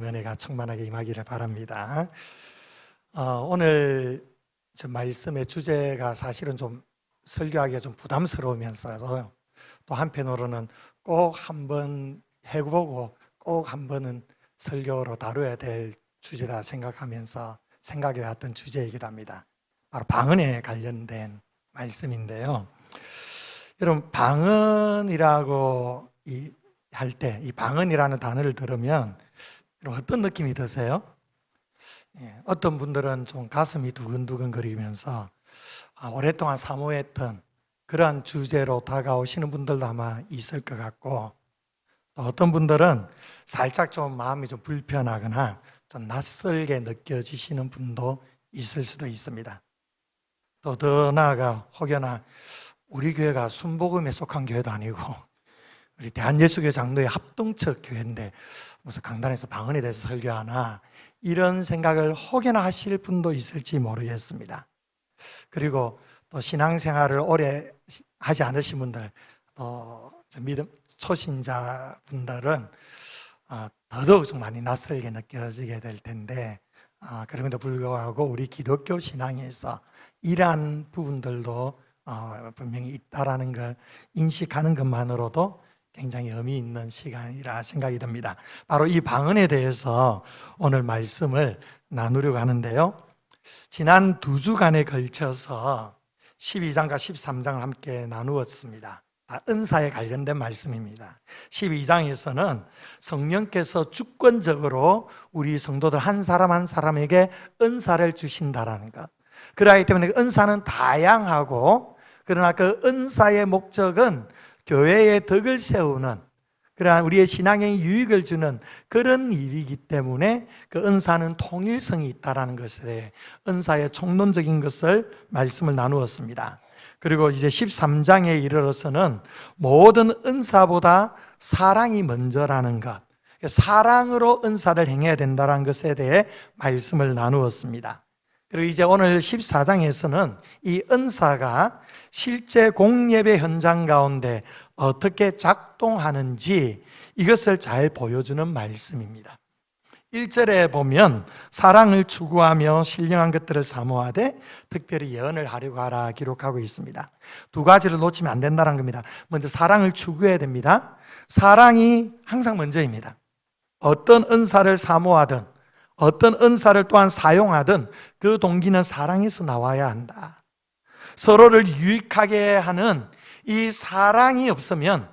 은혜가 충만하게 임하기를 바랍니다. 오늘 저 말씀의 주제가 사실은 좀 설교하기가 좀 부담스러우면서도 또 한편으로는 꼭 한번 해보고 꼭 한 번은 설교로 다뤄야 될 주제다 생각하면서 생각해 왔던 주제이기도 합니다. 바로 방언에 관련된 말씀인데요. 여러분, 방언이라고 할 때 이 방언이라는 단어를 들으면 어떤 느낌이 드세요? 어떤 분들은 좀 가슴이 두근두근 거리면서 오랫동안 사모했던 그러한 주제로 다가오시는 분들도 아마 있을 것 같고, 또 어떤 분들은 살짝 좀 마음이 좀 불편하거나 좀 낯설게 느껴지시는 분도 있을 수도 있습니다. 또 더 나아가 혹여나 우리 교회가 순복음에 속한 교회도 아니고 우리 대한예수교회 장로의 합동측 교회인데 무슨 강단에서 방언에 대해서 설교하나, 이런 생각을 혹여나 하실 분도 있을지 모르겠습니다. 그리고 또 신앙생활을 오래 하지 않으신 분들, 또 믿음 초신자분들은 더더욱 좀 많이 낯설게 느껴지게 될 텐데, 그럼에도 불구하고 우리 기독교 신앙에서 이러한 부분들도 분명히 있다라는 걸 인식하는 것만으로도 굉장히 의미 있는 시간이라 생각이 듭니다. 바로 이 방언에 대해서 오늘 말씀을 나누려고 하는데요. 지난 2주간에 걸쳐서 12장과 13장을 함께 나누었습니다. 다 은사에 관련된 말씀입니다. 12장에서는 성령께서 주권적으로 우리 성도들 한 사람 한 사람에게 은사를 주신다라는 것. 그렇기 때문에 은사는 다양하고, 그러나 그 은사의 목적은 교회의 덕을 세우는, 그러한 우리의 신앙에 유익을 주는 그런 일이기 때문에 그 은사는 통일성이 있다는 것에 대해 은사의 총론적인 것을 말씀을 나누었습니다. 그리고 이제 13장에 이르러서는 모든 은사보다 사랑이 먼저라는 것, 사랑으로 은사를 행해야 된다는 것에 대해 말씀을 나누었습니다. 그리고 이제 오늘 14장에서는 이 은사가 실제 공예배 현장 가운데 어떻게 작동하는지 이것을 잘 보여주는 말씀입니다. 1절에 보면 사랑을 추구하며 신령한 것들을 사모하되 특별히 예언을 하려고 하라 기록하고 있습니다. 두 가지를 놓치면 안 된다는 겁니다. 먼저 사랑을 추구해야 됩니다. 사랑이 항상 먼저입니다. 어떤 은사를 사모하든 어떤 은사를 또한 사용하든 그 동기는 사랑에서 나와야 한다. 서로를 유익하게 하는 이 사랑이 없으면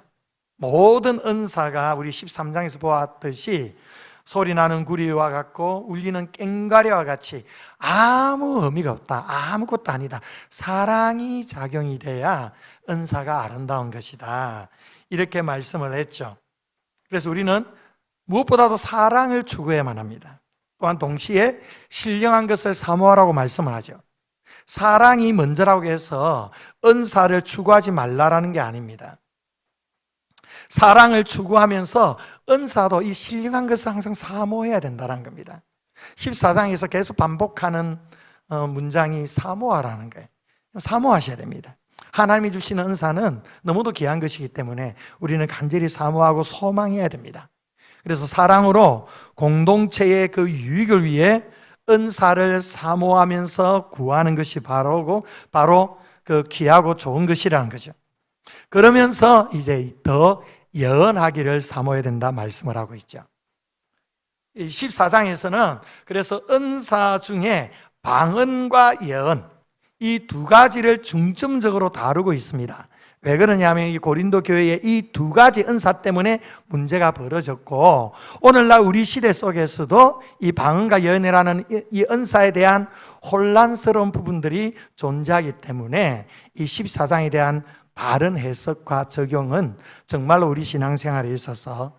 모든 은사가 우리 13장에서 보았듯이 소리나는 구리와 같고 울리는 꽹과리와 같이 아무 의미가 없다, 아무것도 아니다. 사랑이 작용이 돼야 은사가 아름다운 것이다, 이렇게 말씀을 했죠. 그래서 우리는 무엇보다도 사랑을 추구해야만 합니다. 또한 동시에 신령한 것을 사모하라고 말씀을 하죠. 사랑이 먼저라고 해서 은사를 추구하지 말라라는 게 아닙니다. 사랑을 추구하면서 은사도 이 신령한 것을 항상 사모해야 된다는 겁니다. 14장에서 계속 반복하는 문장이 사모하라는 거예요. 사모하셔야 됩니다. 하나님이 주시는 은사는 너무도 귀한 것이기 때문에 우리는 간절히 사모하고 소망해야 됩니다. 그래서 사랑으로 공동체의 그 유익을 위해 은사를 사모하면서 구하는 것이 바로 그 귀하고 좋은 것이라는 거죠. 그러면서 이제 더 예언하기를 사모해야 된다 말씀을 하고 있죠. 14장에서는 그래서 은사 중에 방언과 예언, 이 두 가지를 중점적으로 다루고 있습니다. 왜 그러냐면 이 고린도 교회의 이 두 가지 은사 때문에 문제가 벌어졌고, 오늘날 우리 시대 속에서도 이 방언과 예언이라는 이 은사에 대한 혼란스러운 부분들이 존재하기 때문에 이 14장에 대한 바른 해석과 적용은 정말로 우리 신앙생활에 있어서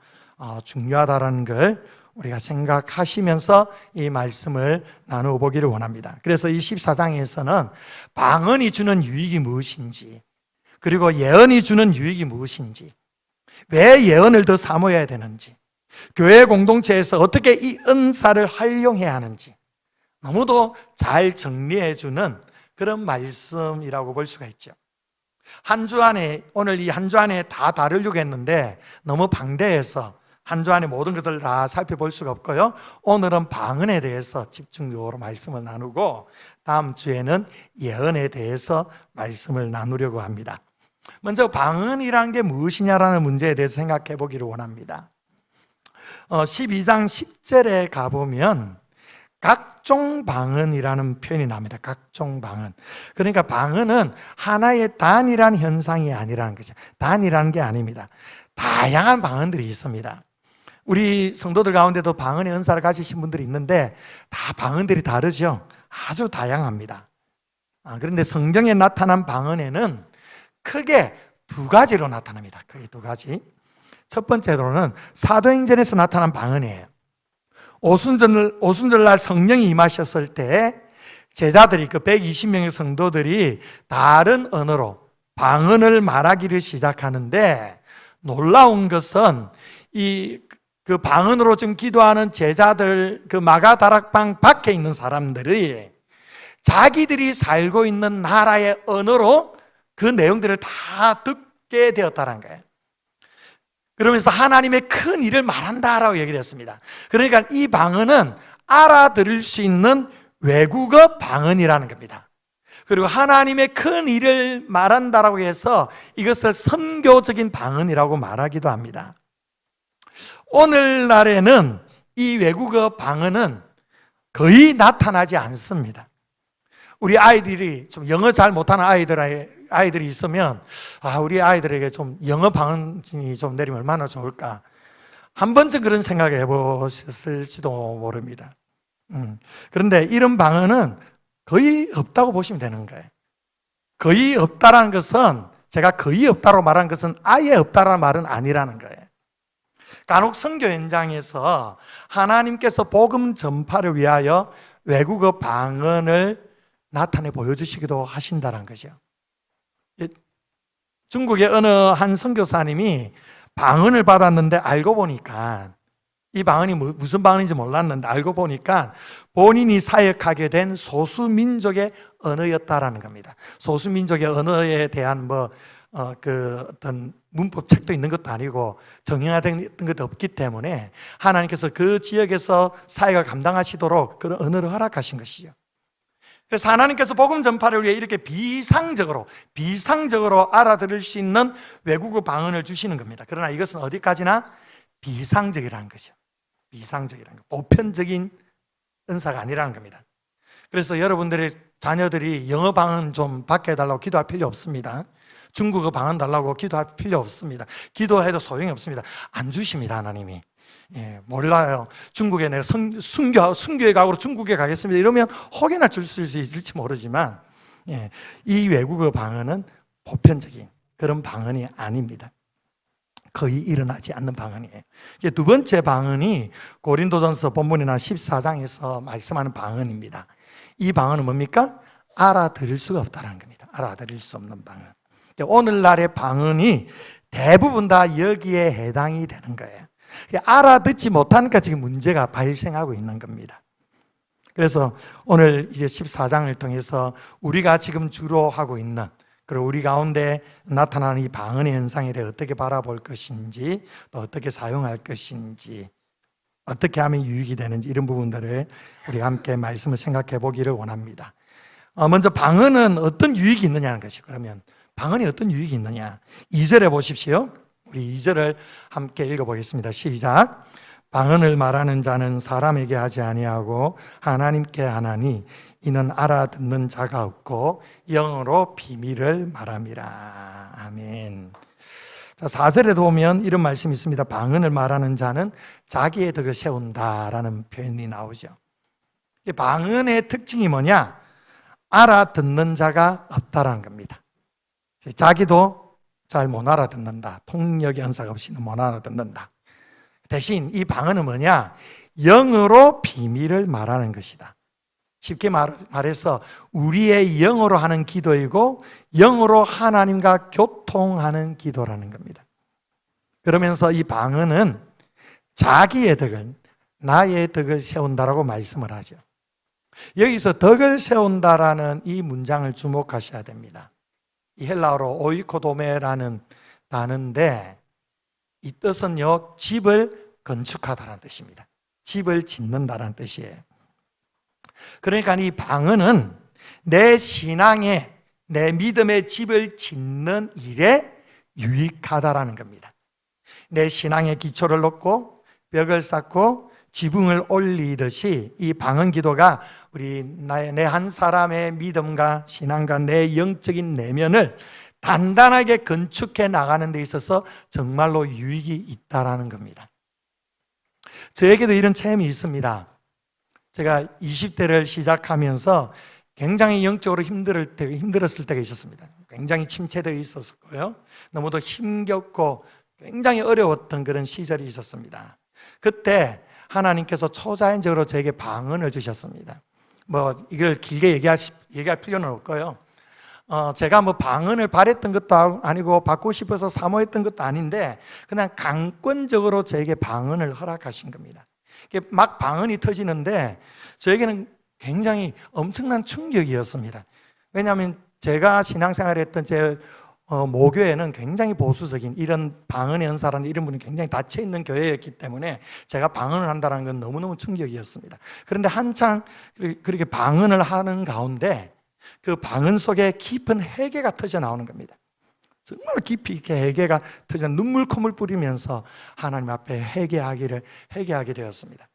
중요하다는 걸 우리가 생각하시면서 이 말씀을 나누어 보기를 원합니다. 그래서 이 14장에서는 방언이 주는 유익이 무엇인지, 그리고 예언이 주는 유익이 무엇인지, 왜 예언을 더 사모해야 되는지, 교회 공동체에서 어떻게 이 은사를 활용해야 하는지 너무도 잘 정리해 주는 그런 말씀이라고 볼 수가 있죠. 한 주 안에, 오늘 이 한 주 안에 다 다루려고 했는데 너무 방대해서 한 주 안에 모든 것을 다 살펴볼 수가 없고요. 오늘은 방언에 대해서 집중적으로 말씀을 나누고 다음 주에는 예언에 대해서 말씀을 나누려고 합니다. 먼저 방언이란 게 무엇이냐라는 문제에 대해서 생각해 보기를 원합니다. 12장 10절에 가보면 각종 방언이라는 표현이 나옵니다. 각종 방언. 그러니까 방언은 하나의 단일한 현상이 아니라는 거죠. 단일한 게 아닙니다. 다양한 방언들이 있습니다. 우리 성도들 가운데도 방언의 은사를 가지신 분들이 있는데 다 방언들이 다르죠. 아주 다양합니다. 그런데 성경에 나타난 방언에는 크게 두 가지로 나타납니다. 크게 두 가지. 첫 번째로는 사도행전에서 나타난 방언이에요. 오순절날 성령이 임하셨을 때 제자들이 그 120명의 성도들이 다른 언어로 방언을 말하기를 시작하는데 놀라운 것은 그 방언으로 지금 기도하는 제자들 그 마가다락방 밖에 있는 사람들이 자기들이 살고 있는 나라의 언어로 그 내용들을 다 듣게 되었다는 거예요. 그러면서 하나님의 큰 일을 말한다라고 얘기를 했습니다. 그러니까 이 방언은 알아들을 수 있는 외국어 방언이라는 겁니다. 그리고 하나님의 큰 일을 말한다라고 해서 이것을 선교적인 방언이라고 말하기도 합니다. 오늘날에는 이 외국어 방언은 거의 나타나지 않습니다. 우리 아이들이 좀 영어 잘 못하는 아이들이 있으면 우리 아이들에게 좀 영어 방언이 좀 내리면 얼마나 좋을까. 한 번쯤 그런 생각을 해보셨을지도 모릅니다. 그런데 이런 방언은 거의 없다고 보시면 되는 거예요. 거의 없다라는 것은 제가 거의 없다고 말한 것은 아예 없다라는 말은 아니라는 거예요. 간혹 선교 현장에서 하나님께서 복음 전파를 위하여 외국어 방언을 나타내 보여주시기도 하신다는 거죠. 중국의 어느 한 선교사님이 방언을 받았는데 알고 보니까 이 방언이 무슨 방언인지 몰랐는데 알고 보니까 본인이 사역하게 된 소수민족의 언어였다라는 겁니다. 소수민족의 언어에 대한 어떤 문법 책도 있는 것도 아니고 정형화된 것도 없기 때문에 하나님께서 그 지역에서 사역을 감당하시도록 그런 언어를 허락하신 것이죠. 그래서 하나님께서 복음 전파를 위해 이렇게 비상적으로 알아들을 수 있는 외국어 방언을 주시는 겁니다. 그러나 이것은 어디까지나 비상적이라는 것이죠. 비상적이라는 것, 보편적인 은사가 아니라는 겁니다. 그래서 여러분들의 자녀들이 영어 방언 좀 받게 해달라고 기도할 필요 없습니다. 중국어 방언 달라고 기도할 필요 없습니다. 기도해도 소용이 없습니다. 안 주십니다, 하나님이. 몰라요. 중국에 내가 순교회 가고 중국에 가겠습니다. 이러면 혹여나 줄 수 있을지 모르지만 이 외국어 방언은 보편적인 그런 방언이 아닙니다. 거의 일어나지 않는 방언이에요. 두 번째 방언이 고린도전서 본문이나 14장에서 말씀하는 방언입니다. 이 방언은 뭡니까? 알아들을 수가 없다는 겁니다. 알아들을 수 없는 방언. 오늘날의 방언이 대부분 다 여기에 해당이 되는 거예요. 알아듣지 못하니까 지금 문제가 발생하고 있는 겁니다. 그래서 오늘 이제 14장을 통해서 우리가 지금 주로 하고 있는 그리고 우리 가운데 나타나는 이 방언의 현상에 대해 어떻게 바라볼 것인지 또 어떻게 사용할 것인지 어떻게 하면 유익이 되는지 이런 부분들을 우리가 함께 말씀을 생각해 보기를 원합니다. 먼저 방언은 어떤 유익이 있느냐는 것이 그러면 방언이 어떤 유익이 있느냐 2절에 보십시오. 우리 2절을 함께 읽어보겠습니다. 시작. 방언을 말하는 자는 사람에게 하지 아니하고 하나님께 하나니 이는 알아듣는 자가 없고 영어로 비밀을 말함이라. 아멘. 자, 4절에도 보면 이런 말씀이 있습니다. 방언을 말하는 자는 자기의 덕을 세운다라는 표현이 나오죠. 방언의 특징이 뭐냐? 알아듣는 자가 없다라는 겁니다. 자기도 잘 못 알아듣는다. 통역의 은사가 없이는 못 알아듣는다. 대신 이 방언은 뭐냐? 영어로 비밀을 말하는 것이다. 쉽게 말해서 우리의 영어로 하는 기도이고 영어로 하나님과 교통하는 기도라는 겁니다. 그러면서 이 방언은 자기의 덕을, 나의 덕을 세운다라고 말씀을 하죠. 여기서 덕을 세운다라는 이 문장을 주목하셔야 됩니다. 이 헬라어로 오이코도메라는 단어인데 이 뜻은요, 집을 건축하다라는 뜻입니다. 집을 짓는다라는 뜻이에요. 그러니까 이 방언은 내 신앙에, 내 믿음의 집을 짓는 일에 유익하다라는 겁니다. 내 신앙의 기초를 놓고 벽을 쌓고 지붕을 올리듯이 이 방언 기도가 내 한 사람의 믿음과 신앙과 내 영적인 내면을 단단하게 건축해 나가는 데 있어서 정말로 유익이 있다라는 겁니다. 저에게도 이런 체험이 있습니다. 제가 20대를 시작하면서 굉장히 영적으로 힘들었을 때가 있었습니다. 굉장히 침체되어 있었고요. 너무도 힘겹고 굉장히 어려웠던 그런 시절이 있었습니다. 그때 하나님께서 초자연적으로 저에게 방언을 주셨습니다. 이걸 길게 얘기할 필요는 없고요. 제가 방언을 바랬던 것도 아니고 받고 싶어서 사모했던 것도 아닌데 그냥 강권적으로 저에게 방언을 허락하신 겁니다. 막 방언이 터지는데 저에게는 굉장히 엄청난 충격이었습니다. 왜냐하면 제가 신앙생활을 했던 제 모교회는 굉장히 보수적인 이런 방언의 은사라는 이런 분이 굉장히 닫혀있는 교회였기 때문에 제가 방언을 한다는 건 너무너무 충격이었습니다. 그런데 한창 그렇게 방언을 하는 가운데 그 방언 속에 깊은 회개가 터져 나오는 겁니다. 정말 깊이 이렇게 회개가 터져 눈물 콧물 뿌리면서 하나님 앞에 회개하게 되었습니다.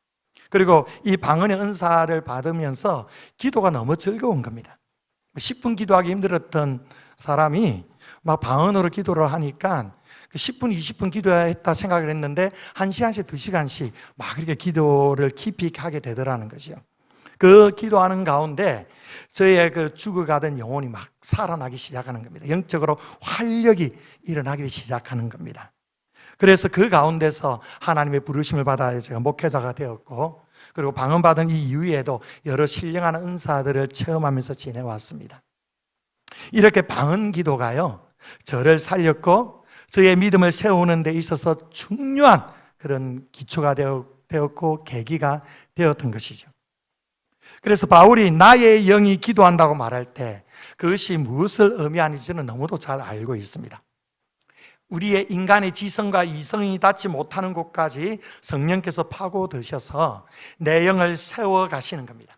그리고 이 방언의 은사를 받으면서 기도가 너무 즐거운 겁니다. 10분 기도하기 힘들었던 사람이 막 방언으로 기도를 하니까 10분, 20분 기도했다 생각을 했는데 1시간씩, 2시간씩 막 이렇게 기도를 깊이 하게 되더라는 거죠. 그 기도하는 가운데 저의 그 죽어가던 영혼이 막 살아나기 시작하는 겁니다. 영적으로 활력이 일어나기 시작하는 겁니다. 그래서 그 가운데서 하나님의 부르심을 받아 제가 목회자가 되었고, 그리고 방언받은 이 이후에도 여러 신령한 은사들을 체험하면서 지내왔습니다. 이렇게 방언 기도가요, 저를 살렸고 저의 믿음을 세우는 데 있어서 중요한 그런 기초가 되었고 계기가 되었던 것이죠. 그래서 바울이 나의 영이 기도한다고 말할 때 그것이 무엇을 의미하는지 저는 너무도 잘 알고 있습니다. 우리의 인간의 지성과 이성이 닿지 못하는 곳까지 성령께서 파고드셔서 내 영을 세워 가시는 겁니다.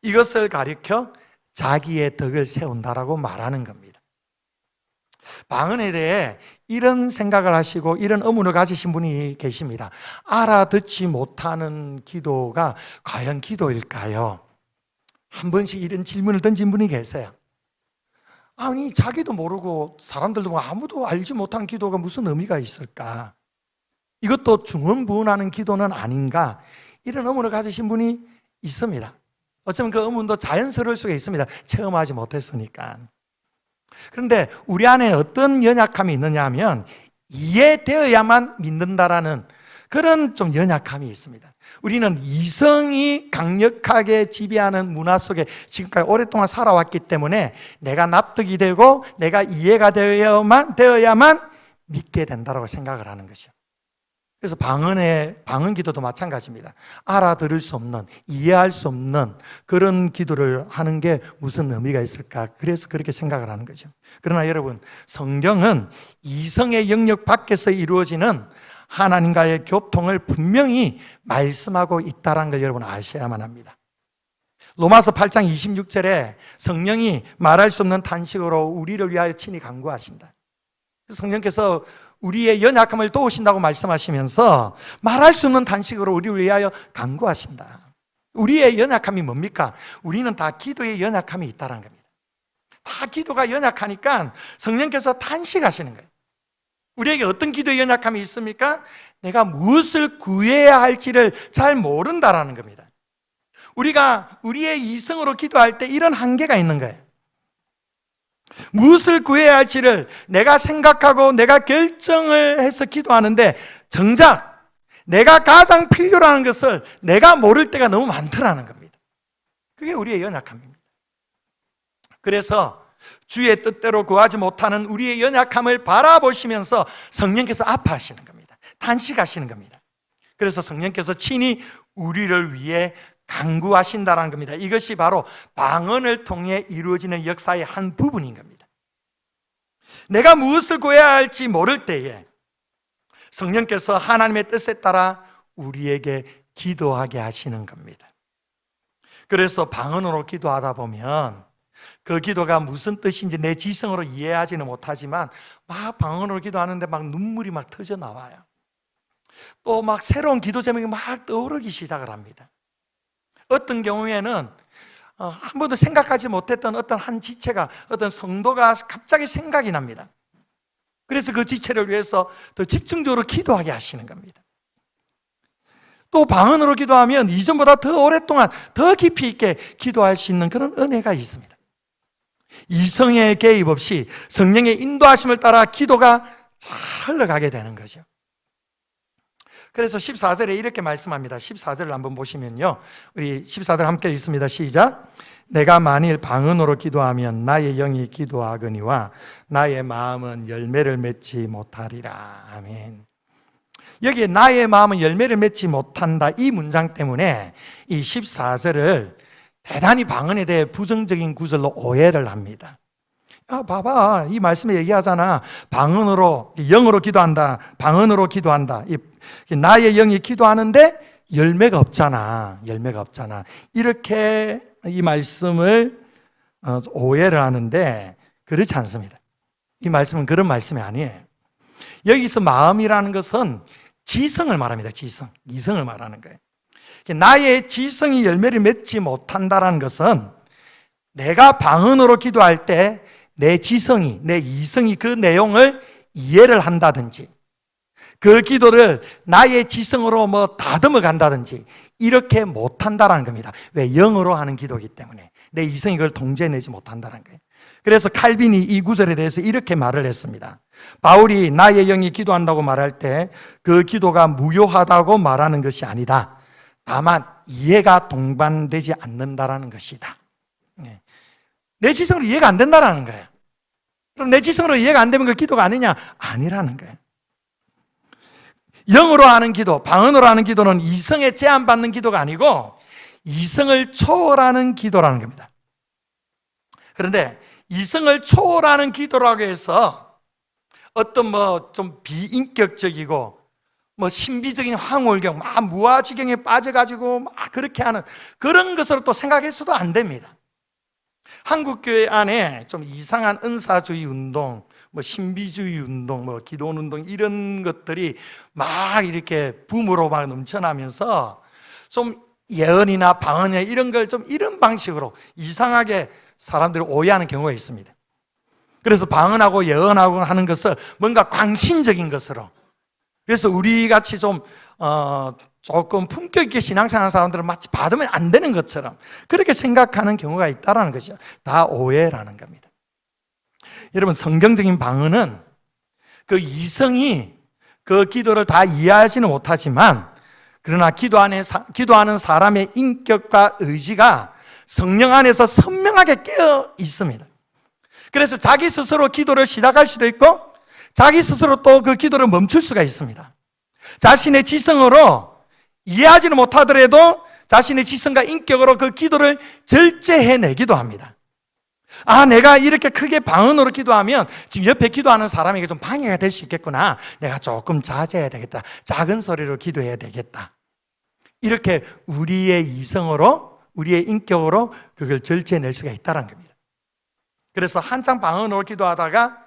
이것을 가리켜 자기의 덕을 세운다라고 말하는 겁니다. 방언에 대해 이런 생각을 하시고 이런 의문을 가지신 분이 계십니다. 알아듣지 못하는 기도가 과연 기도일까요? 한 번씩 이런 질문을 던진 분이 계세요. 아니, 자기도 모르고 사람들도 아무도 알지 못하는 기도가 무슨 의미가 있을까? 이것도 중언부언하는 기도는 아닌가? 이런 의문을 가지신 분이 있습니다. 어쩌면 그 의문도 자연스러울 수가 있습니다. 체험하지 못했으니까. 그런데 우리 안에 어떤 연약함이 있느냐 하면 이해되어야만 믿는다라는 그런 좀 연약함이 있습니다. 우리는 이성이 강력하게 지배하는 문화 속에 지금까지 오랫동안 살아왔기 때문에 내가 납득이 되고 내가 이해가 되어야만 믿게 된다고 생각을 하는 것이죠. 그래서 방언 기도도 마찬가지입니다. 알아들을 수 없는, 이해할 수 없는 그런 기도를 하는 게 무슨 의미가 있을까? 그래서 그렇게 생각을 하는 거죠. 그러나 여러분, 성경은 이성의 영역 밖에서 이루어지는 하나님과의 교통을 분명히 말씀하고 있다는 걸 여러분 아셔야만 합니다. 로마서 8장 26절에 성령이 말할 수 없는 탄식으로 우리를 위하여 친히 간구하신다. 성령께서 우리의 연약함을 도우신다고 말씀하시면서 말할 수 없는 탄식으로 우리를 위하여 간구하신다. 우리의 연약함이 뭡니까? 우리는 다 기도의 연약함이 있다는 겁니다. 다 기도가 연약하니까 성령께서 탄식하시는 거예요. 우리에게 어떤 기도의 연약함이 있습니까? 내가 무엇을 구해야 할지를 잘 모른다라는 겁니다. 우리가 우리의 이성으로 기도할 때 이런 한계가 있는 거예요. 무엇을 구해야 할지를 내가 생각하고 내가 결정을 해서 기도하는데 정작 내가 가장 필요로 하는 것을 내가 모를 때가 너무 많더라는 겁니다. 그게 우리의 연약함입니다. 그래서 주의 뜻대로 구하지 못하는 우리의 연약함을 바라보시면서 성령께서 아파하시는 겁니다. 탄식하시는 겁니다. 그래서 성령께서 친히 우리를 위해 간구하신다는 겁니다. 이것이 바로 방언을 통해 이루어지는 역사의 한 부분인 겁니다. 내가 무엇을 구해야 할지 모를 때에 성령께서 하나님의 뜻에 따라 우리에게 기도하게 하시는 겁니다. 그래서 방언으로 기도하다 보면 그 기도가 무슨 뜻인지 내 지성으로 이해하지는 못하지만 막 방언으로 기도하는데 막 눈물이 막 터져 나와요. 또 막 새로운 기도 제목이 막 떠오르기 시작을 합니다. 어떤 경우에는 한 번도 생각하지 못했던 어떤 한 지체가, 어떤 성도가 갑자기 생각이 납니다. 그래서 그 지체를 위해서 더 집중적으로 기도하게 하시는 겁니다. 또 방언으로 기도하면 이전보다 더 오랫동안 더 깊이 있게 기도할 수 있는 그런 은혜가 있습니다. 이성의 개입 없이 성령의 인도하심을 따라 기도가 잘 흘러가게 되는 거죠. 그래서 14절에 이렇게 말씀합니다. 14절을 한번 보시면요, 우리 14절 함께 읽습니다. 시작. 내가 만일 방언으로 기도하면 나의 영이 기도하거니와 나의 마음은 열매를 맺지 못하리라. 아멘. 여기에 나의 마음은 열매를 맺지 못한다, 이 문장 때문에 이 14절을 대단히 방언에 대해 부정적인 구절로 오해를 합니다. 봐봐, 이 말씀에 얘기하잖아. 방언으로, 영으로 기도한다, 방언으로 기도한다. 나의 영이 기도하는데 열매가 없잖아. 열매가 없잖아. 이렇게 이 말씀을 오해를 하는데 그렇지 않습니다. 이 말씀은 그런 말씀이 아니에요. 여기서 마음이라는 것은 지성을 말합니다. 지성, 이성을 말하는 거예요. 나의 지성이 열매를 맺지 못한다는 것은 내가 방언으로 기도할 때 내 지성이, 내 이성이 그 내용을 이해를 한다든지, 그 기도를 나의 지성으로 다듬어 간다든지 이렇게 못한다는 겁니다. 왜? 영으로 하는 기도이기 때문에 내 이성이 그걸 통제해내지 못한다는 거예요. 그래서 칼빈이 이 구절에 대해서 이렇게 말을 했습니다. 바울이 나의 영이 기도한다고 말할 때 그 기도가 무효하다고 말하는 것이 아니다. 다만 이해가 동반되지 않는다라는 것이다. 내 지성으로 이해가 안 된다라는 거예요. 그럼 내 지성으로 이해가 안 되면 그 기도가 아니냐? 아니라는 거예요. 영으로 하는 기도, 방언으로 하는 기도는 이성에 제한받는 기도가 아니고 이성을 초월하는 기도라는 겁니다. 그런데 이성을 초월하는 기도라고 해서 어떤 좀 비인격적이고 신비적인 황홀경, 막 무아지경에 빠져가지고 막 그렇게 하는 그런 것으로 또 생각해서도 안 됩니다. 한국교회 안에 좀 이상한 은사주의 운동, 신비주의 운동, 기도원 운동 이런 것들이 막 이렇게 붐으로 막 넘쳐나면서 좀 예언이나 방언이나 이런 걸 좀 이런 방식으로 이상하게 사람들이 오해하는 경우가 있습니다. 그래서 방언하고 예언하고 하는 것을 뭔가 광신적인 것으로, 그래서 우리 같이 좀 조금 품격 있게 신앙생활하는 사람들은 마치 받으면 안 되는 것처럼 그렇게 생각하는 경우가 있다는 것이죠. 다 오해라는 겁니다. 여러분, 성경적인 방언은 그 이성이 그 기도를 다 이해하지는 못하지만, 그러나 기도하는 사람의 인격과 의지가 성령 안에서 선명하게 깨어 있습니다. 그래서 자기 스스로 기도를 시작할 수도 있고 자기 스스로 또 그 기도를 멈출 수가 있습니다. 자신의 지성으로 이해하지는 못하더라도 자신의 지성과 인격으로 그 기도를 절제해내기도 합니다. 내가 이렇게 크게 방언으로 기도하면 지금 옆에 기도하는 사람에게 좀 방해가 될 수 있겠구나. 내가 조금 자제해야 되겠다. 작은 소리로 기도해야 되겠다. 이렇게 우리의 이성으로, 우리의 인격으로 그걸 절제해낼 수가 있다는 겁니다. 그래서 한창 방언으로 기도하다가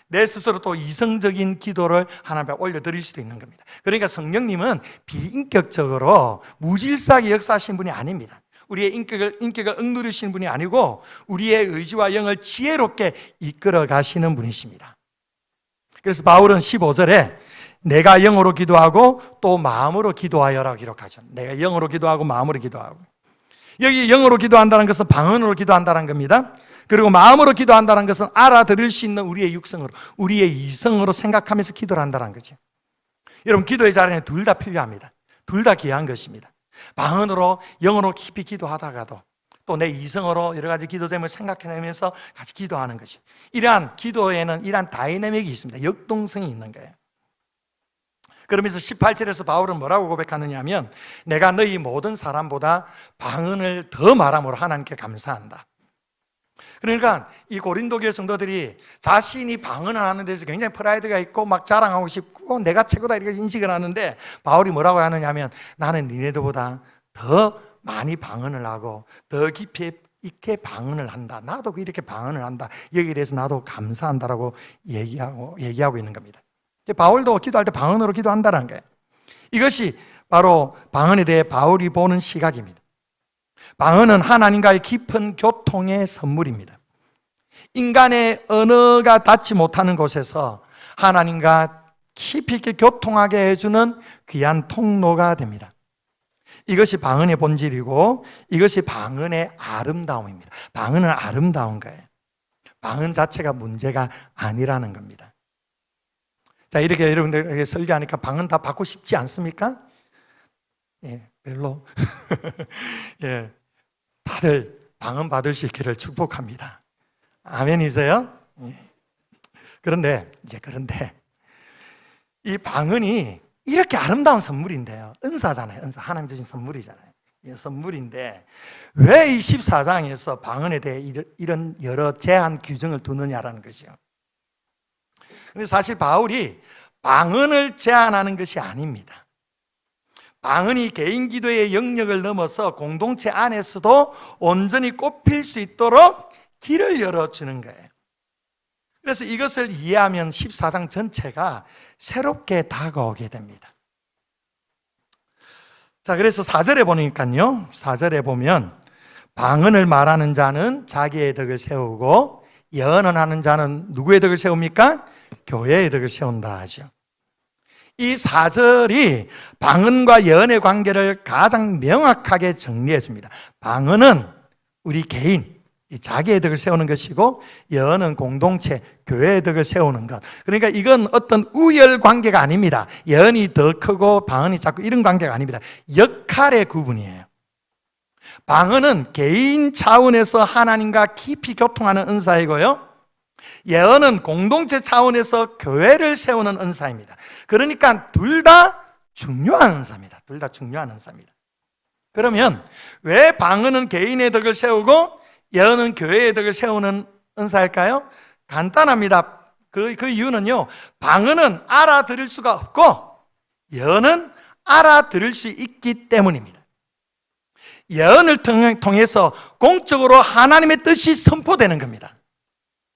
내 스스로 또 이성적인 기도를 하나님 앞에 올려드릴 수도 있는 겁니다. 그러니까 성령님은 비인격적으로 무질서하게 역사하신 분이 아닙니다. 우리의 인격을 억누르시는 분이 아니고 우리의 의지와 영을 지혜롭게 이끌어 가시는 분이십니다. 그래서 바울은 15절에 내가 영으로 기도하고 또 마음으로 기도하여라고 기록하죠. 내가 영으로 기도하고 마음으로 기도하고. 여기 영으로 기도한다는 것은 방언으로 기도한다는 겁니다. 그리고 마음으로 기도한다는 것은 알아들을 수 있는 우리의 육성으로, 우리의 이성으로 생각하면서 기도를 한다는 거죠. 여러분, 기도의 자리는 둘 다 필요합니다. 둘 다 귀한 것입니다. 방언으로, 영으로 깊이 기도하다가도 또 내 이성으로 여러 가지 기도 제목을 생각해내면서 같이 기도하는 것이, 이러한 기도에는 이러한 다이내믹이 있습니다. 역동성이 있는 거예요. 그러면서 18절에서 바울은 뭐라고 고백하느냐 하면, 내가 너희 모든 사람보다 방언을 더 말함으로 하나님께 감사한다. 그러니까 이 고린도 교회 성도들이 자신이 방언을 하는 데서 굉장히 프라이드가 있고 막 자랑하고 싶고 내가 최고다 이렇게 인식을 하는데, 바울이 뭐라고 하느냐 하면, 나는 니네들보다 더 많이 방언을 하고 더 깊이 있게 방언을 한다. 나도 이렇게 방언을 한다. 여기에 대해서 나도 감사한다라고 얘기하고 있는 겁니다. 바울도 기도할 때 방언으로 기도한다는 거예요. 이것이 바로 방언에 대해 바울이 보는 시각입니다. 방언은 하나님과의 깊은 교통의 선물입니다. 인간의 언어가 닿지 못하는 곳에서 하나님과 깊이 있게 교통하게 해주는 귀한 통로가 됩니다. 이것이 방언의 본질이고 이것이 방언의 아름다움입니다. 방언은 아름다운 거예요. 방언 자체가 문제가 아니라는 겁니다. 자, 이렇게 여러분들에게 설교하니까 방언 다 받고 싶지 않습니까? 예, 별로. 예, 다들 방언 받을 수 있기를 축복합니다. 아멘이세요? 예. 그런데 이 방언이 이렇게 아름다운 선물인데요, 은사잖아요. 은사, 하나님 주신 선물이잖아요. 예, 선물인데 왜 이 14장에서 방언에 대해 이런 여러 제한 규정을 두느냐라는 것이요. 근데 사실 바울이 방언을 제한하는 것이 아닙니다. 방언이 개인 기도의 영역을 넘어서 공동체 안에서도 온전히 꼽힐 수 있도록 길을 열어주는 거예요. 그래서 이것을 이해하면 14장 전체가 새롭게 다가오게 됩니다. 자, 그래서 4절에 보니까요, 4절에 보면 방언을 말하는 자는 자기의 덕을 세우고 예언하는 자는 누구의 덕을 세웁니까? 교회의 덕을 세운다 하죠. 이 4절이 방언과 예언의 관계를 가장 명확하게 정리해 줍니다. 방언은 우리 개인, 자기의 덕을 세우는 것이고, 예언은 공동체, 교회의 덕을 세우는 것. 그러니까 이건 어떤 우열 관계가 아닙니다. 예언이 더 크고 방언이 작고 이런 관계가 아닙니다. 역할의 구분이에요. 방언은 개인 차원에서 하나님과 깊이 교통하는 은사이고요, 예언은 공동체 차원에서 교회를 세우는 은사입니다. 그러니까 둘 다 중요한 은사입니다. 둘 다 중요한 은사입니다. 그러면 왜 방언은 개인의 덕을 세우고 예언은 교회의 덕을 세우는 은사일까요? 간단합니다. 그 이유는요, 방언은 알아들을 수가 없고 예언은 알아들을 수 있기 때문입니다. 예언을 통해서 공적으로 하나님의 뜻이 선포되는 겁니다.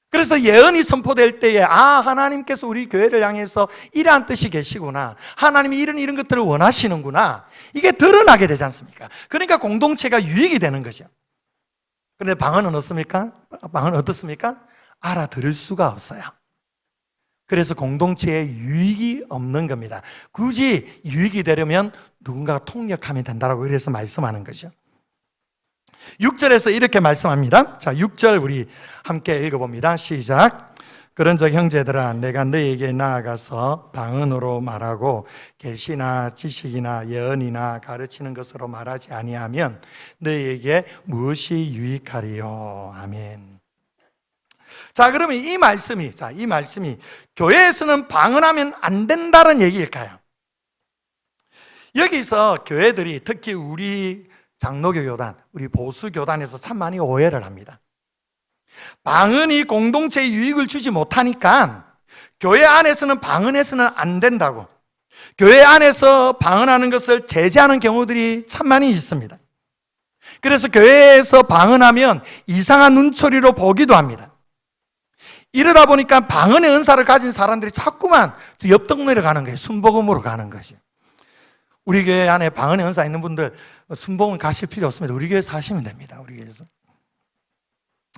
그래서 예언이 선포될 때에 하나님께서 우리 교회를 향해서 이러한 뜻이 계시구나, 하나님이 이런 것들을 원하시는구나, 이게 드러나게 되지 않습니까? 그러니까 공동체가 유익이 되는 거죠. 그런데 방언은 어떻습니까? 방언은 어떻습니까? 알아들을 수가 없어요. 그래서 공동체에 유익이 없는 겁니다. 굳이 유익이 되려면 누군가가 통역하면 된다고 그래서 말씀하는 거죠. 6절에서 이렇게 말씀합니다. 자, 6절 우리 함께 읽어봅니다. 시작. 그런즉 형제들아, 내가 너희에게 나아가서 방언으로 말하고 계시나 지식이나 예언이나 가르치는 것으로 말하지 아니하면 너희에게 무엇이 유익하리요? 아멘. 자, 그러면 이 말씀이 교회에서는 방언하면 안 된다는 얘기일까요? 여기서 교회들이, 특히 우리 장로교 교단, 우리 보수 교단에서 참 많이 오해를 합니다. 방언이 공동체에 유익을 주지 못하니까 교회 안에서는 방언해서는 안 된다고, 교회 안에서 방언하는 것을 제재하는 경우들이 참 많이 있습니다. 그래서 교회에서 방언하면 이상한 눈초리로 보기도 합니다. 이러다 보니까 방언의 은사를 가진 사람들이 자꾸만 옆 동네로 가는 거예요. 순복음으로 가는 것이요. 우리 교회 안에 방언의 은사 있는 분들 순복음 가실 필요 없습니다. 우리 교회 사시면 됩니다. 우리 교회에서.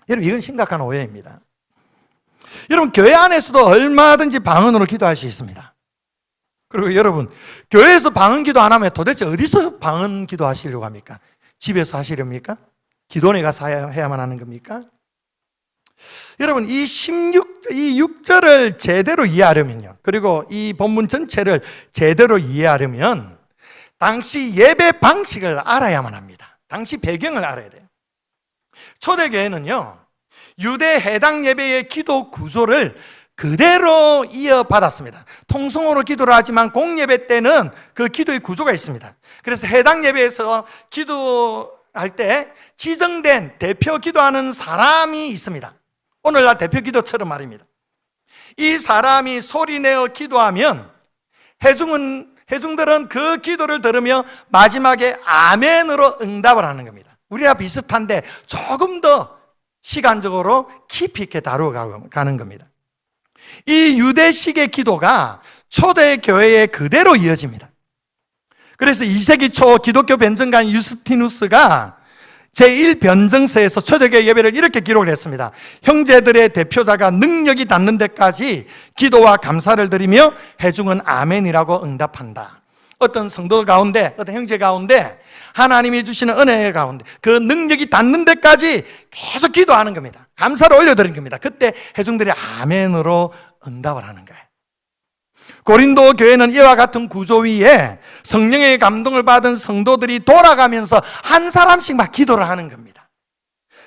여러분, 이건 심각한 오해입니다. 여러분, 교회 안에서도 얼마든지 방언으로 기도할 수 있습니다. 그리고 여러분, 교회에서 방언 기도 안 하면 도대체 어디서 방언 기도 하시려고 합니까? 집에서 하시렵니까? 기도원에 가서 해야만 하는 겁니까? 여러분, 이 6절을 제대로 이해하려면요, 그리고 이 본문 전체를 제대로 이해하려면 당시 예배 방식을 알아야만 합니다. 당시 배경을 알아야 돼요. 초대교회는요, 유대 해당 예배의 기도 구조를 그대로 이어받았습니다. 통성으로 기도를 하지만 공예배 때는 그 기도의 구조가 있습니다. 그래서 해당 예배에서 기도할 때 지정된 대표 기도하는 사람이 있습니다. 오늘날 대표 기도처럼 말입니다. 이 사람이 소리내어 기도하면 회중들은 그 기도를 들으며 마지막에 아멘으로 응답을 하는 겁니다. 우리와 비슷한데 조금 더 시간적으로 깊이 있게 다루어가는 겁니다. 이 유대식의 기도가 초대교회에 그대로 이어집니다. 그래서 2세기 초 기독교 변증가인 유스티누스가 제1변증서에서 초대교회 예배를 이렇게 기록을 했습니다. 형제들의 대표자가 능력이 닿는 데까지 기도와 감사를 드리며 회중은 아멘이라고 응답한다. 어떤 성도 가운데, 어떤 형제 가운데 하나님이 주시는 은혜 가운데 그 능력이 닿는 데까지 계속 기도하는 겁니다. 감사를 올려드리는 겁니다. 그때 회중들이 아멘으로 응답을 하는 거예요. 고린도 교회는 이와 같은 구조 위에 성령의 감동을 받은 성도들이 돌아가면서 한 사람씩 막 기도를 하는 겁니다.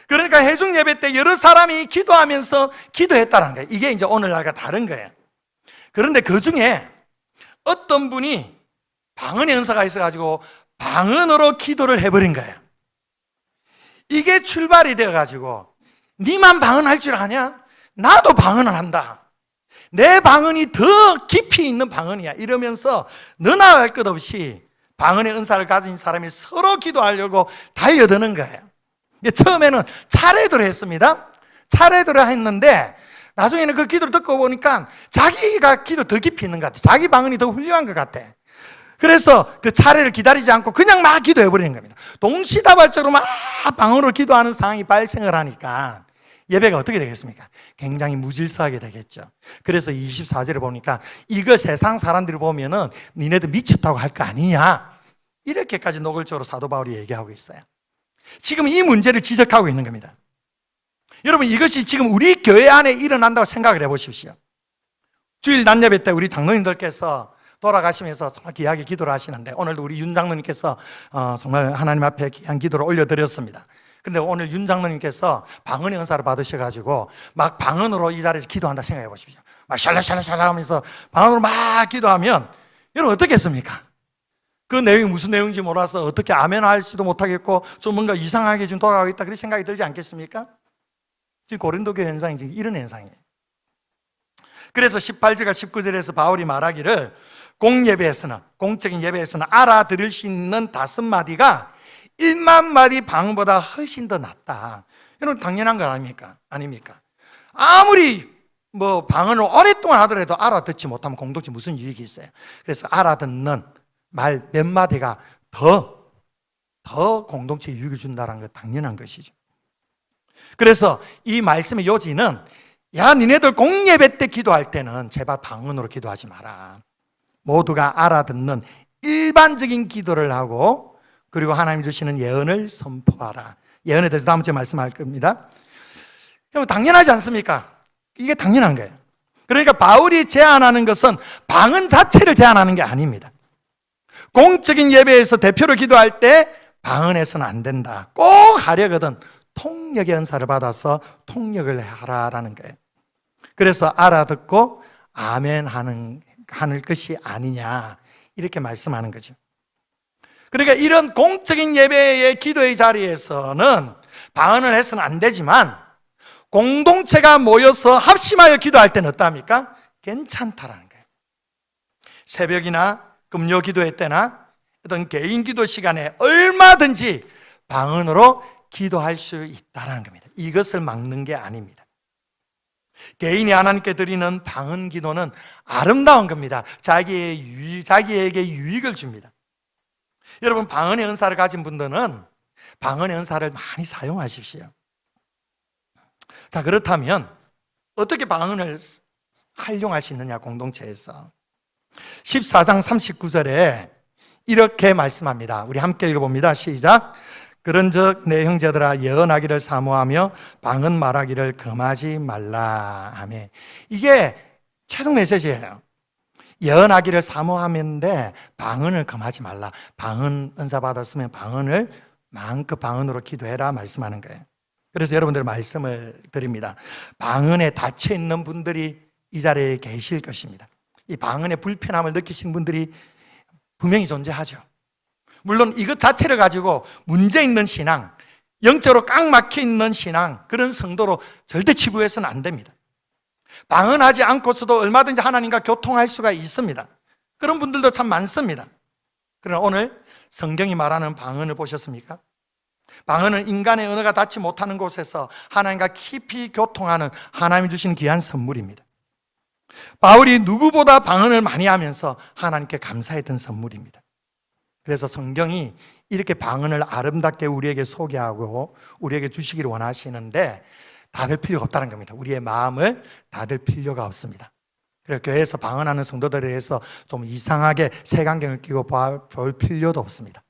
그러니까 회중 예배 때 여러 사람이 기도하면서 기도했다는 거예요. 이게 이제 오늘날과 다른 거예요. 그런데 그 중에 어떤 분이 방언의 은사가 있어가지고 방언으로 기도를 해버린 거예요. 이게 출발이 되어가지고 니만 방언할 줄 아냐? 나도 방언을 한다. 내 방언이 더 깊이 있는 방언이야 이러면서 너나 할 것 없이 방언의 은사를 가진 사람이 서로 기도하려고 달려드는 거예요. 처음에는 차례대로 했습니다. 차례대로 했는데 나중에는 그 기도를 듣고 보니까 자기가 기도 더 깊이 있는 것 같아. 자기 방언이 더 훌륭한 것 같아. 그래서 그 차례를 기다리지 않고 그냥 막 기도해버리는 겁니다. 동시다발적으로 막 방언으로 기도하는 상황이 발생을 하니까 예배가 어떻게 되겠습니까? 굉장히 무질서하게 되겠죠. 그래서 24절을 보니까 이거 세상 사람들이 보면은 니네들 미쳤다고 할 거 아니냐, 이렇게까지 노골적으로 사도 바울이 얘기하고 있어요. 지금 이 문제를 지적하고 있는 겁니다. 여러분, 이것이 지금 우리 교회 안에 일어난다고 생각을 해보십시오. 주일 낮 예배 때 우리 장로님들께서 돌아가시면서 정말 귀하게 기도를 하시는데 오늘도 우리 윤 장로님께서 정말 하나님 앞에 귀한 기도를 올려드렸습니다. 근데 오늘 윤 장로님께서 방언의 은사를 받으셔가지고 막 방언으로 이 자리에서 기도한다 생각해 보십시오. 막 샬라샬라샬라 하면서 방언으로 막 기도하면 여러분 어떻겠습니까? 그 내용이 무슨 내용인지 몰라서 어떻게 아멘 할지도 못하겠고 좀 뭔가 이상하게 지금 돌아가고 있다 그런 생각이 들지 않겠습니까? 지금 고린도교 현상이 지금 이런 현상이에요. 그래서 18절과 19절에서 바울이 말하기를 공예배에서는, 공적인 예배에서는 알아들을 수 있는 5마디가 1만 마디 방언보다 훨씬 더 낫다. 이건 당연한 거 아닙니까? 아무리 뭐 방언을 오랫동안 하더라도 알아듣지 못하면 공동체 무슨 유익이 있어요? 그래서 알아듣는 말 몇 마디가 더 공동체에 유익을 준다는 거 당연한 것이죠. 그래서 이 말씀의 요지는 야, 니네들 공예배 때 기도할 때는 제발 방언으로 기도하지 마라. 모두가 알아듣는 일반적인 기도를 하고 그리고 하나님 주시는 예언을 선포하라. 예언에 대해서 다음 주에 말씀할 겁니다. 당연하지 않습니까? 이게 당연한 거예요. 그러니까 바울이 제안하는 것은 방언 자체를 제안하는 게 아닙니다. 공적인 예배에서 대표로 기도할 때 방언해서는 안 된다. 꼭 하려거든 통역의 은사를 받아서 통역을 하라라는 거예요. 그래서 알아듣고 아멘 하는 것이 아니냐 이렇게 말씀하는 거죠. 그러니까 이런 공적인 예배의 기도의 자리에서는 방언을 해서는 안 되지만 공동체가 모여서 합심하여 기도할 때는 어떠합니까? 괜찮다라는 거예요. 새벽이나 금요 기도회 때나 어떤 개인 기도 시간에 얼마든지 방언으로 기도할 수 있다는 겁니다. 이것을 막는 게 아닙니다. 개인이 하나님께 드리는 방언 기도는 아름다운 겁니다. 자기에게 유익을 줍니다. 여러분, 방언의 은사를 가진 분들은 방언의 은사를 많이 사용하십시오. 자, 그렇다면 어떻게 방언을 활용할 수 있느냐, 공동체에서. 14장 39절에 이렇게 말씀합니다. 우리 함께 읽어봅니다. 시작. 그런즉 내 형제들아 예언하기를 사모하며 방언 말하기를 금하지 말라. 아멘. 이게 최종 메시지예요. 예언하기를 사모하는데 방언을 금하지 말라. 방언 은사 받았으면 방언을 마음껏 방언으로 기도해라 말씀하는 거예요. 그래서 여러분들 말씀을 드립니다. 방언에 닫혀 있는 분들이 이 자리에 계실 것입니다. 이 방언의 불편함을 느끼시는 분들이 분명히 존재하죠. 물론 이것 자체를 가지고 문제 있는 신앙, 영적으로 꽉 막혀 있는 신앙, 그런 성도로 절대 치부해서는 안 됩니다. 방언하지 않고서도 얼마든지 하나님과 교통할 수가 있습니다. 그런 분들도 참 많습니다. 그러나 오늘 성경이 말하는 방언을 보셨습니까? 방언은 인간의 언어가 닿지 못하는 곳에서 하나님과 깊이 교통하는 하나님이 주신 귀한 선물입니다. 바울이 누구보다 방언을 많이 하면서 하나님께 감사했던 선물입니다. 그래서 성경이 이렇게 방언을 아름답게 우리에게 소개하고 우리에게 주시기를 원하시는데 닫을 필요가 없다는 겁니다. 우리의 마음을 닫을 필요가 없습니다. 그래서 교회에서 방언하는 성도들에 대해서 좀 이상하게 색안경을 끼고 볼 필요도 없습니다.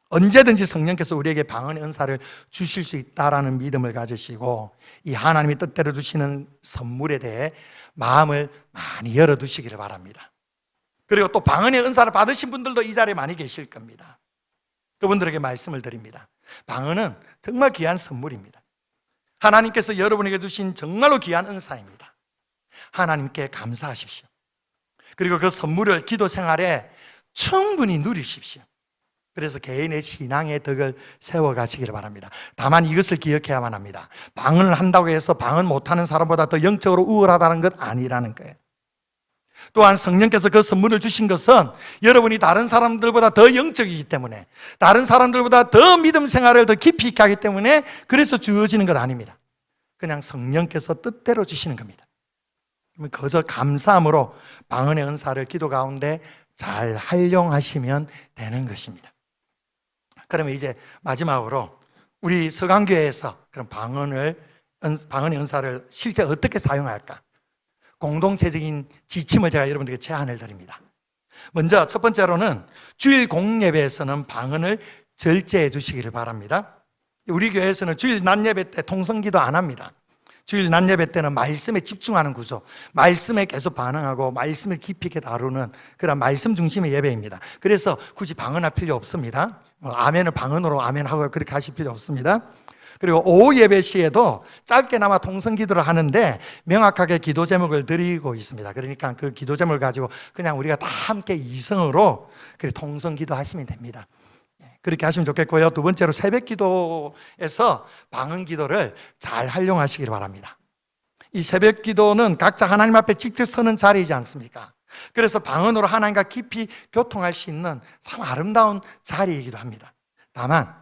언제든지 성령께서 우리에게 방언의 은사를 주실 수 있다라는 믿음을 가지시고 이 하나님이 뜻대로 주시는 선물에 대해 마음을 많이 열어두시기를 바랍니다. 그리고 또 방언의 은사를 받으신 분들도 이 자리에 많이 계실 겁니다. 그분들에게 말씀을 드립니다. 방언은 정말 귀한 선물입니다. 하나님께서 여러분에게 주신 정말로 귀한 은사입니다. 하나님께 감사하십시오. 그리고 그 선물을 기도 생활에 충분히 누리십시오. 그래서 개인의 신앙의 덕을 세워가시기를 바랍니다. 다만 이것을 기억해야만 합니다. 방언을 한다고 해서 방언 못하는 사람보다 더 영적으로 우월하다는 것 아니라는 거예요. 또한 성령께서 그 선물을 주신 것은 여러분이 다른 사람들보다 더 영적이기 때문에, 다른 사람들보다 더 믿음 생활을 더 깊이 있게 하기 때문에 그래서 주어지는 것 아닙니다. 그냥 성령께서 뜻대로 주시는 겁니다. 그러면 그저 감사함으로 방언의 은사를 기도 가운데 잘 활용하시면 되는 것입니다. 그러면 이제 마지막으로 우리 서강교회에서 그런 방언의 은사를 실제 어떻게 사용할까? 공동체적인 지침을 제가 여러분들에게 제안을 드립니다. 먼저 첫 번째로는 주일 공예배에서는 방언을 절제해 주시기를 바랍니다. 우리 교회에서는 주일 낮예배 때 통성기도 안 합니다. 주일 낮예배 때는 말씀에 집중하는 구조, 말씀에 계속 반응하고 말씀을 깊이 있게 다루는 그런 말씀 중심의 예배입니다. 그래서 굳이 방언할 필요 없습니다. 아멘을 방언으로 아멘하고 그렇게 하실 필요 없습니다. 그리고 오후 예배 시에도 짧게나마 통성기도를 하는데 명확하게 기도 제목을 드리고 있습니다. 그러니까 그 기도 제목을 가지고 그냥 우리가 다 함께 이성으로 통성기도 하시면 됩니다. 그렇게 하시면 좋겠고요. 두 번째로 새벽 기도에서 방언 기도를 잘 활용하시길 바랍니다. 이 새벽 기도는 각자 하나님 앞에 직접 서는 자리이지 않습니까? 그래서 방언으로 하나님과 깊이 교통할 수 있는 참 아름다운 자리이기도 합니다. 다만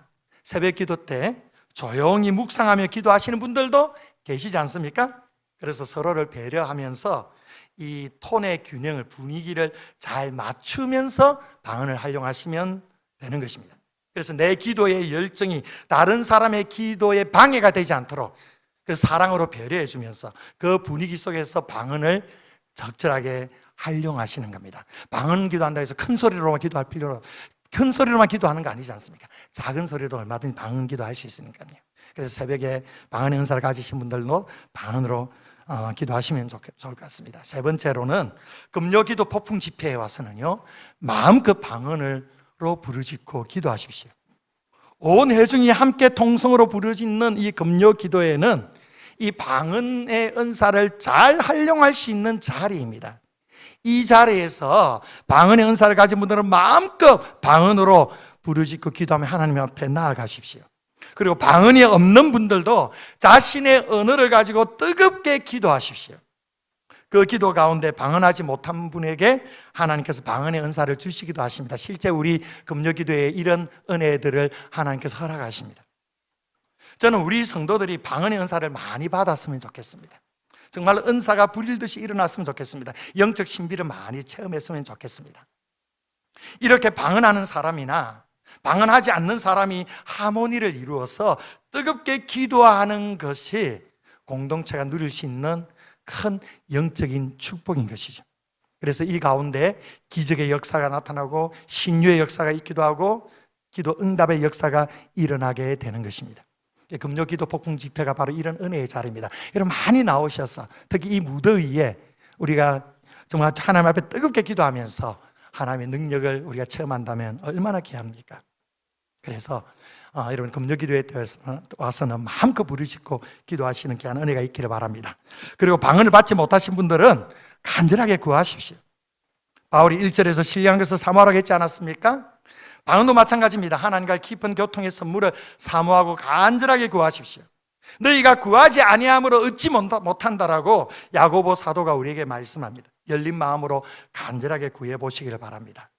새벽 기도 때 조용히 묵상하며 기도하시는 분들도 계시지 않습니까? 그래서 서로를 배려하면서 이 톤의 균형을, 분위기를 잘 맞추면서 방언을 활용하시면 되는 것입니다. 그래서 내 기도의 열정이 다른 사람의 기도에 방해가 되지 않도록 그 사랑으로 배려해 주면서 그 분위기 속에서 방언을 적절하게 활용하시는 겁니다. 방언 기도한다 해서 큰 소리로만 기도할 필요로, 큰 소리로만 기도하는 거 아니지 않습니까? 작은 소리도 얼마든지 방언 기도할 수 있으니까요. 그래서 새벽에 방언의 은사를 가지신 분들도 방언으로 기도하시면 좋을 것 같습니다. 세 번째로는 금요기도 폭풍 집회에 와서는요, 마음껏 방언으로 부르짖고 기도하십시오. 온 회중이 함께 통성으로 부르짖는 이 금요기도에는 이 방언의 은사를 잘 활용할 수 있는 자리입니다. 이 자리에서 방언의 은사를 가진 분들은 마음껏 방언으로 부르짖고 기도하며 하나님 앞에 나아가십시오. 그리고 방언이 없는 분들도 자신의 언어를 가지고 뜨겁게 기도하십시오. 그 기도 가운데 방언하지 못한 분에게 하나님께서 방언의 은사를 주시기도 하십니다. 실제 우리 금요기도에 이런 은혜들을 하나님께서 허락하십니다. 저는 우리 성도들이 방언의 은사를 많이 받았으면 좋겠습니다. 정말 은사가 불일듯이 일어났으면 좋겠습니다. 영적 신비를 많이 체험했으면 좋겠습니다. 이렇게 방언하는 사람이나 방언하지 않는 사람이 하모니를 이루어서 뜨겁게 기도하는 것이 공동체가 누릴 수 있는 큰 영적인 축복인 것이죠. 그래서 이 가운데 기적의 역사가 나타나고 신유의 역사가 있기도 하고 기도 응답의 역사가 일어나게 되는 것입니다. 금요기도 폭풍 집회가 바로 이런 은혜의 자리입니다. 여러분 많이 나오셔서 특히 이 무더위에 우리가 정말 하나님 앞에 뜨겁게 기도하면서 하나님의 능력을 우리가 체험한다면 얼마나 귀합니까? 그래서 여러분 금요기도에 와서는 마음껏 부르짖고 기도하시는 귀한 은혜가 있기를 바랍니다. 그리고 방언을 받지 못하신 분들은 간절하게 구하십시오. 바울이 1절에서 신령한 것을 사모하라고 했지 않았습니까? 방언도 마찬가지입니다. 하나님과 깊은 교통의 선물을 사모하고 간절하게 구하십시오. 너희가 구하지 아니함으로 얻지 못한다라고 야고보 사도가 우리에게 말씀합니다. 열린 마음으로 간절하게 구해 보시기를 바랍니다.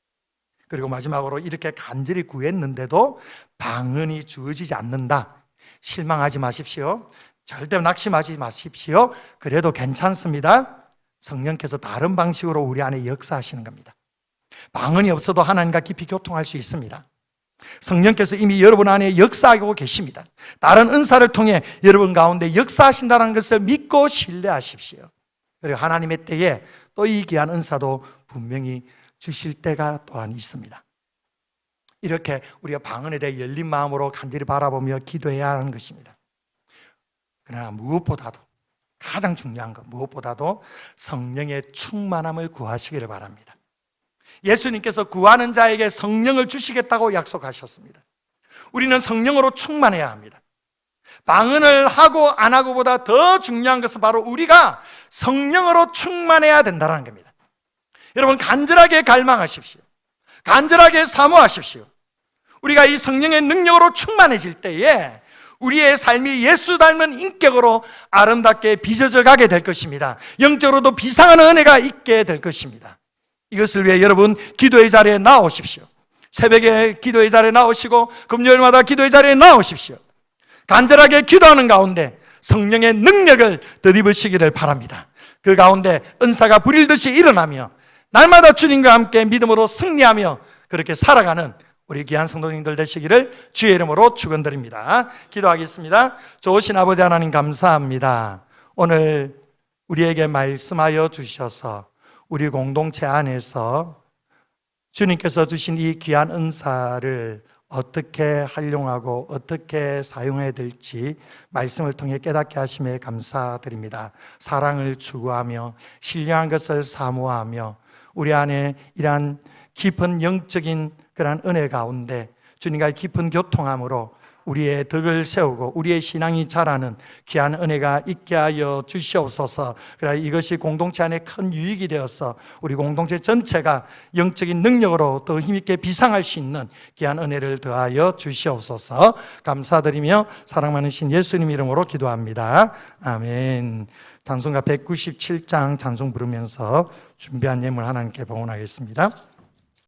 그리고 마지막으로 이렇게 간절히 구했는데도 방언이 주어지지 않는다. 실망하지 마십시오. 절대 낙심하지 마십시오. 그래도 괜찮습니다. 성령께서 다른 방식으로 우리 안에 역사하시는 겁니다. 방언이 없어도 하나님과 깊이 교통할 수 있습니다. 성령께서 이미 여러분 안에 역사하고 계십니다. 다른 은사를 통해 여러분 가운데 역사하신다는 것을 믿고 신뢰하십시오. 그리고 하나님의 때에 또 이 귀한 은사도 분명히 주실 때가 또한 있습니다. 이렇게 우리가 방언에 대해 열린 마음으로 간절히 바라보며 기도해야 하는 것입니다. 그러나 무엇보다도 가장 중요한 것, 무엇보다도 성령의 충만함을 구하시기를 바랍니다. 예수님께서 구하는 자에게 성령을 주시겠다고 약속하셨습니다. 우리는 성령으로 충만해야 합니다. 방언을 하고 안 하고보다 더 중요한 것은 바로 우리가 성령으로 충만해야 된다는 겁니다. 여러분, 간절하게 갈망하십시오. 간절하게 사모하십시오. 우리가 이 성령의 능력으로 충만해질 때에 우리의 삶이 예수 닮은 인격으로 아름답게 빚어져 가게 될 것입니다. 영적으로도 비상한 은혜가 있게 될 것입니다. 이것을 위해 여러분 기도의 자리에 나오십시오. 새벽에 기도의 자리에 나오시고 금요일마다 기도의 자리에 나오십시오. 간절하게 기도하는 가운데 성령의 능력을 덧입으시기를 바랍니다. 그 가운데 은사가 불일듯이 일어나며 날마다 주님과 함께 믿음으로 승리하며 그렇게 살아가는 우리 귀한 성도님들 되시기를 주의 이름으로 축원드립니다. 기도하겠습니다. 좋으신 아버지 하나님 감사합니다. 오늘 우리에게 말씀하여 주셔서 우리 공동체 안에서 주님께서 주신 이 귀한 은사를 어떻게 활용하고 어떻게 사용해야 될지 말씀을 통해 깨닫게 하심에 감사드립니다. 사랑을 추구하며 신령한 것을 사모하며 우리 안에 이러한 깊은 영적인 그러한 은혜 가운데 주님과의 깊은 교통함으로 우리의 덕을 세우고 우리의 신앙이 자라는 귀한 은혜가 있게 하여 주시옵소서. 그래 이것이 공동체 안에 큰 유익이 되어서 우리 공동체 전체가 영적인 능력으로 더 힘있게 비상할 수 있는 귀한 은혜를 더하여 주시옵소서. 감사드리며 사랑 많으신 예수님 이름으로 기도합니다. 아멘. 찬송가 197장 찬송 부르면서 준비한 예물 하나님께 봉헌하겠습니다.